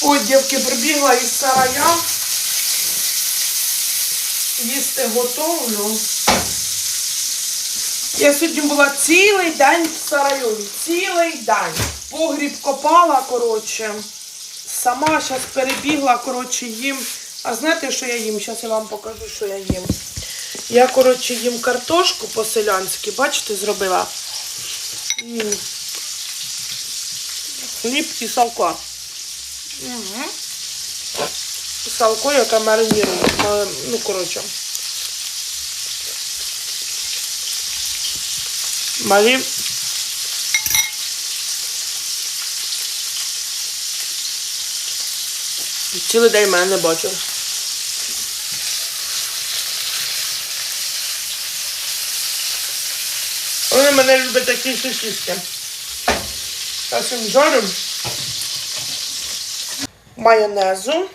Ой, дівки, прибігла із сарая. Їсти готовлю. Я сьогодні була цілий день в сараю. Цілий день. Погріб копала, коротше. Сама зараз перебігла, коротше, їм. А знаєте, що я їм? Зараз я вам покажу, що я їм. Я, коротше, їм картошку по-селянськи, бачите, зробила. Хліб і салко. Угу. Салко, яке маринірує. Ну, коротше. Малі. Цілий день мене не бачив. Вони мене люблять такі сосиски. Зараз їм жарю майонезу.